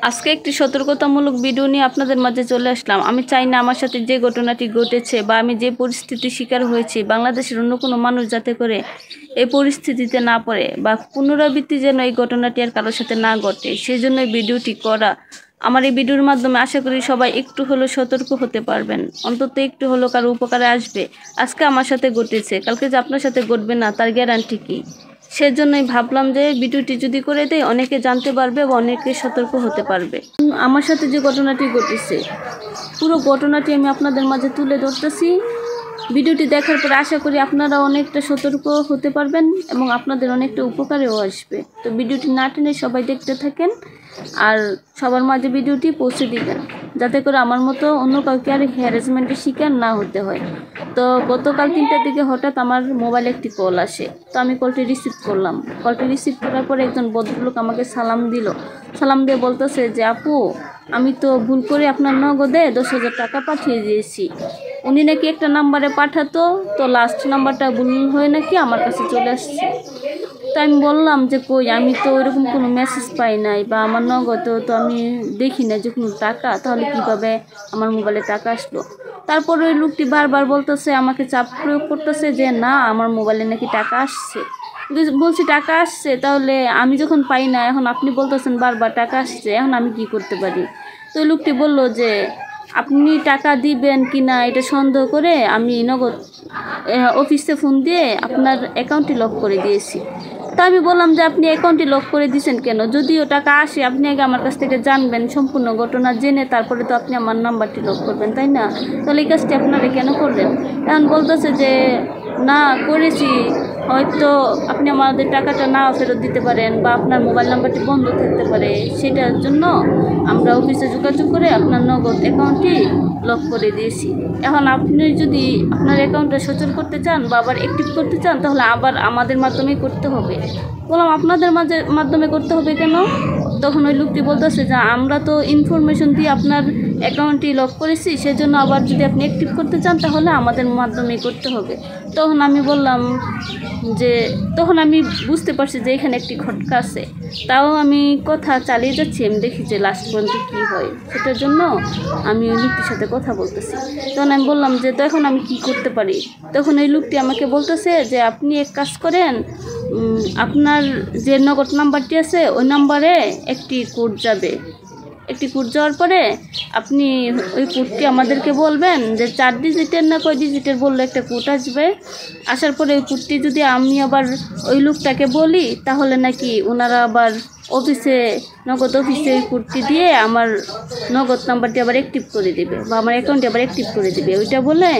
আজকে একটি সতর্কতামূলক ভিডিও নিয়ে আপনাদের মাঝে চলে আসলাম। আমি চাই না আমার সাথে যে ঘটনাটি ঘটেছে বা আমি যে পরিস্থিতির শিকার হয়েছি, বাংলাদেশের অন্য কোনো মানুষ যাতে করে এই পরিস্থিতিতে না পড়ে বা পুনরাবৃত্তি যেন এই ঘটনাটি আর কারোর সাথে না ঘটে, সেই জন্য ভিডিওটি করা। আমার এই ভিডিওর মাধ্যমে আশা করি সবাই একটু হলেও সতর্ক হতে পারবেন, অন্তত একটু হলেও কারো উপকারে আসবে। আজকে আমার সাথে ঘটেছে, কালকে যে আপনার সাথে ঘটবে না তার গ্যারান্টি কি? সেজন্যই ভাবলাম যে ভিডিওটি যদি করে দেয় অনেকে জানতে পারবে বা অনেকে সতর্ক হতে পারবে। আমার সাথে যে ঘটনাটি ঘটেছে, পুরো ঘটনাটি আমি আপনাদের মাঝে তুলে ধরতেছি। ভিডিওটি দেখার পর আশা করি আপনারা অনেকটা সতর্ক হতে পারবেন এবং আপনাদের অনেকটা উপকারেও আসবে। তো ভিডিওটি না টেনে সবাই দেখতে থাকেন আর সবার মাঝে ভিডিওটি পৌঁছে দিবেন, যাতে করে আমার মতো অন্য কাউকে আর হ্যারাসমেন্টের শিকার না হতে হয়। তো গতকাল 3টার দিকে হঠাৎ আমার মোবাইলে একটি কল আসে। তো আমি কলটি রিসিভ করলাম। কলটি রিসিভ করার পরে একজন ভদ্রলোক আমাকে সালাম দিল। সালাম দিয়ে বলতেছে যে, আপু আমি তো ভুল করে আপনার নগদে 10,000 টাকা পাঠিয়ে দিয়েছি। উনি নাকি একটা নাম্বারে পাঠাতো, তো লাস্ট নাম্বারটা ভুল হয়ে নাকি আমার কাছে চলে আসছে। তো আমি বললাম যে কই, আমি তো ওইরকম কোনো মেসেজ পাই নাই বা আমার নগদ তো আমি দেখি না যে কোনো টাকা, তাহলে কীভাবে আমার মোবাইলে টাকা আসলো? তারপর ওই লোকটি বারবার বলতেছে, আমাকে চাপ প্রয়োগ করতেছে যে না আমার মোবাইলে নাকি টাকা আসছে। বলছি টাকা আসছে, তাহলে আমি যখন পাই না, এখন আপনি বলতেছেন বারবার টাকা আসছে, এখন আমি কি করতে পারি? তো ওই লোকটি বলল যে আপনি টাকা দিবেন কি না এটা সন্দেহ করে আমি নগদ অফিসে ফোন দিয়ে আপনার অ্যাকাউন্টটি লক করে দিয়েছি। তা আমি বললাম যে আপনি অ্যাকাউন্টটি লক করে দিয়েছেন কেন? যদিও টাকা আসে আপনি আগে আমার কাছ থেকে জানবেন, সম্পূর্ণ ঘটনা জেনে তারপরে তো আপনি আমার নাম্বারটি লক করবেন, তাই না? তাহলে এই কাজটি আপনারা কেন করলেন? এখন বলতেছে যে না করেছি, হয়তো আপনি আমাদের টাকাটা না ফেরত দিতে পারেন বা আপনার মোবাইল নাম্বারটি বন্ধ থাকতে পারে, সেটার জন্য আমরা অফিসে যোগাযোগ করে আপনার নগদ অ্যাকাউন্টটি লক করে দিয়েছি। এখন আপনি যদি আপনার অ্যাকাউন্টটা সচল করতে চান বা আবার অ্যাক্টিভ করতে চান, তাহলে আবার আমাদের মাধ্যমেই করতে হবে। বললাম আপনাদের মাধ্যমে করতে হবে কেন? তখন ওই লোকটি বলতেছে যে আমরা তো ইনফরমেশন দিয়ে আপনার অ্যাকাউন্টটি লক করেছি, সেজন্য আবার যদি আপনি অ্যাক্টিভ করতে চান তাহলে আমাদের মাধ্যমেই করতে হবে। তখন আমি বললাম যে, তখন আমি বুঝতে পারছি যে এখানে একটি খটকা আছে। তাও আমি কথা চালিয়ে যাচ্ছি, আমি দেখি যে লাস্ট পর্যন্ত কী হয়, সেটার জন্য আমি ওই লোকটির সাথে কথা বলতেছি। তখন আমি বললাম যে তো এখন আমি কি করতে পারি? তখন ওই লোকটি আমাকে বলতেছে যে আপনি এক কাজ করেন, আপনার যে নগদ নাম্বারটি আছে ওই নাম্বারে একটি কোড যাবে। একটি কোড যাওয়ার পরে আপনি ওই কোডটি আমাদেরকে বলবেন যে 4 ডিজিটের না কয় ডিজিটের বললে একটা কোড আসবে। আসার পরে ওই কোডটি যদি আমি আবার ওই লোকটাকে বলি, তাহলে নাকি ওনারা আবার নগদ অফিসে ওই কোডটি দিয়ে আমার নগদ নাম্বারটি আবার অ্যাক্টিভ করে দেবে বা আমার অ্যাকাউন্টটি আবার অ্যাক্টিভ করে দেবে। ওইটা বলে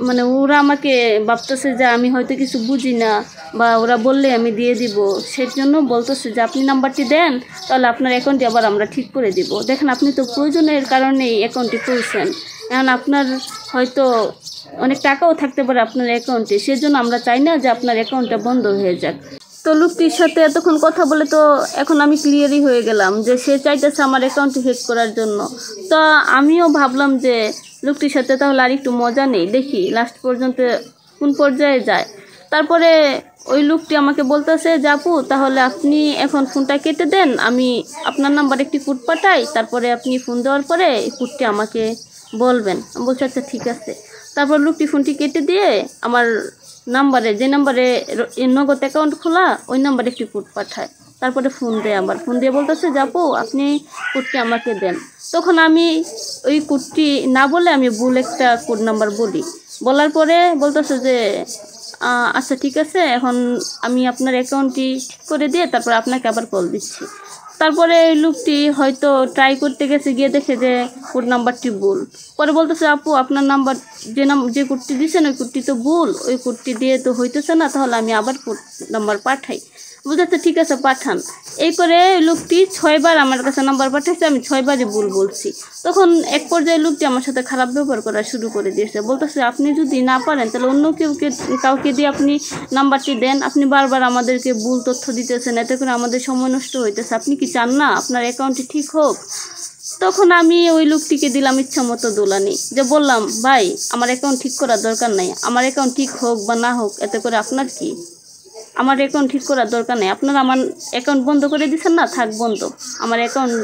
মানে ওরা আমাকে ভাবতেছে যে আমি হয়তো কিছু বুঝি না বা ওরা বললে আমি দিয়ে দিব, সেই জন্য বলতেছে যে আপনি নাম্বারটি দেন, তাহলে আপনার অ্যাকাউন্টটি আবার আমরা ঠিক করে দিব। দেখেন আপনি তো প্রয়োজনের কারণেই অ্যাকাউন্টটি খুলছেন, এখন আপনার হয়তো অনেক টাকাও থাকতে পারে আপনার অ্যাকাউন্টে, সেজন্য আমরা চাই না যে আপনার অ্যাকাউন্টটা বন্ধ হয়ে যাক। তো লোকটির সাথে এতক্ষণ কথা বলে তো এখন আমি ক্লিয়ারই হয়ে গেলাম যে সে চাইতেছে আমার অ্যাকাউন্টটি হ্যাক করার জন্য। তো আমিও ভাবলাম যে লোকটির সাথে তাহলে আর একটু মজা নেই, দেখি লাস্ট পর্যন্ত কোন পর্যায়ে যায়। তারপরে ওই লোকটি আমাকে বলতেছে যে আপু তাহলে আপনি এখন ফোনটা কেটে দেন, আমি আপনার নাম্বারে একটি কোড পাঠাই, তারপরে আপনি ফোন দেওয়ার পরে এই কোডটি আমাকে বলবেন। আমি বলছি আচ্ছা ঠিক আছে। তারপর লোকটি ফোনটি কেটে দিয়ে আমার নাম্বারে, যে নাম্বারে নগদ অ্যাকাউন্ট খোলা, ওই নাম্বারে একটি কোড পাঠায়। তারপরে ফোন দেয়, আবার ফোন দিয়ে বলতেছে যে আপু আপনি কোডটি আমাকে দেন। তখন আমি ওই কোডটি না বলে আমি ভুল একটা কোড নাম্বার বলার পরে বলতেছে যে আচ্ছা ঠিক আছে, এখন আমি আপনার অ্যাকাউন্টটি ঠিক করে দিয়ে তারপর আপনাকে আবার কল দিচ্ছি। তারপরে এই লোকটি হয়তো ট্রাই করতে গেছে, গিয়ে দেখে যে কোড নাম্বারটি ভুল। পরে বলতেছে আপু আপনার নাম্বার যে কোডটি দিয়েছেন ওই কোডটি তো ভুল, ওই কোডটি দিয়ে তো হইতেছে না, তাহলে আমি আবার কোড নাম্বার পাঠাই। বুঝাচ্ছে ঠিক আছে পাঠান। এই করে লোকটি 6 বার আমার কাছে নাম্বার পাঠাইছে, আমি 6 বারই ভুল বলছি। তখন এক পর্যায়ে লোকটি আমার সাথে খারাপ ব্যবহার করা শুরু করে দিয়েছে, বলতেছে আপনি যদি না পারেন তাহলে অন্য কাউকে দিয়ে আপনি নাম্বারটি দেন, আপনি বারবার আমাদেরকে ভুল তথ্য দিতেছেন, এতে করে আমাদের সময় নষ্ট হইতেছে, আপনি কি চান না আপনার অ্যাকাউন্টটি ঠিক হোক? তখন আমি ওই লোকটিকে দিলাম ইচ্ছা মতো দোলানি, যে বললাম ভাই আমার অ্যাকাউন্ট ঠিক করার দরকার নাই, আমার অ্যাকাউন্ট ঠিক হোক বা না হোক এতে করে আপনার কি? আমার অ্যাকাউন্ট ঠিক করার দরকার নেই। আপনারা আমার অ্যাকাউন্ট বন্ধ করে দিচ্ছেন না, থাক বন্ধ। আমার অ্যাকাউন্ট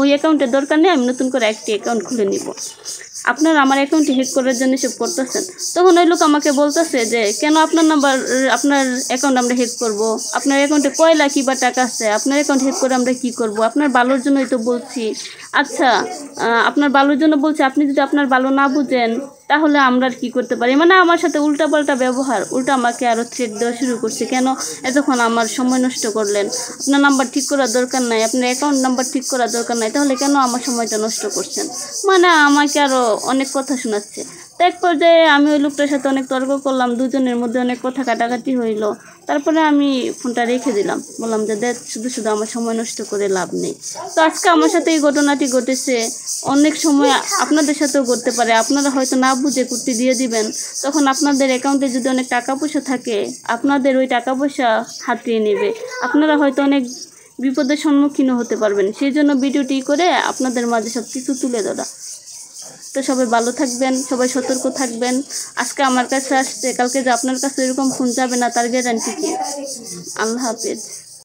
ওই অ্যাকাউন্টের দরকার নেই, আমি নতুন করে একটি অ্যাকাউন্ট খুলে নিব। আপনারা আমার অ্যাকাউন্টটি হ্যাক করার জন্য সব করতেছেন। তখন ওই লোক আমাকে বলতেছে যে কেন আপনার নাম্বার, আপনার অ্যাকাউন্ট আমরা হ্যাক করব, আপনার অ্যাকাউন্টে কয় লাখ বা টাকা আছে, আপনার অ্যাকাউন্ট হ্যাক করে আমরা কি করব, আপনার ভালোর জন্যই তো বলছি। আচ্ছা, আপনার ভালোর জন্য বলছি, আপনি যদি আপনার ভালো না বুঝেন তাহলে আমরা আর কি করতে পারি। মানে আমার সাথে উল্টাপাল্টা ব্যবহার, উল্টা আমাকে আরও থ্রেট দেওয়া শুরু করছে। কেন এতক্ষণ আমার সময় নষ্ট করলেন, আপনার নাম্বার ঠিক করার দরকার নাই, আপনার অ্যাকাউন্ট নাম্বার ঠিক করার দরকার নাই, তাহলে কেন আমার সময়টা নষ্ট করছেন। মানে আমাকে আরও অনেক কথা শোনাচ্ছে। তো এক পর্যায়ে আমি ওই লোকটার সাথে অনেক তর্ক করলাম, দুজনের মধ্যে অনেক কথা কাটাকাটি হইলো। তারপরে আমি ফোনটা রেখে দিলাম, বললাম যে দেখ, শুধু শুধু আমার সময় নষ্ট করে লাভ নেই। তো আজকে আমার সাথে এই ঘটনাটি ঘটেছে, অনেক সময় আপনাদের সাথেও ঘটতে পারে। আপনারা হয়তো না বুঝে কুর্তি দিয়ে দিবেন, তখন আপনাদের অ্যাকাউন্টে যদি অনেক টাকা পয়সা থাকে, আপনাদের ওই টাকা পয়সা হাতিয়ে নেবে, আপনারা হয়তো অনেক বিপদের সম্মুখীনও হতে পারবেন। সেই জন্য ভিডিওটি করে আপনাদের মাঝে সব কিছু তুলে ধরা। তো সবাই ভালো থাকবেন, সবাই সতর্ক থাকবেন। আজকে আমার কাছে আসছে, কালকে যে আপনার কাছে এরকম ফোন যাবে না তার গ্যারান্টি কি? আল্লাহ হাফেজ।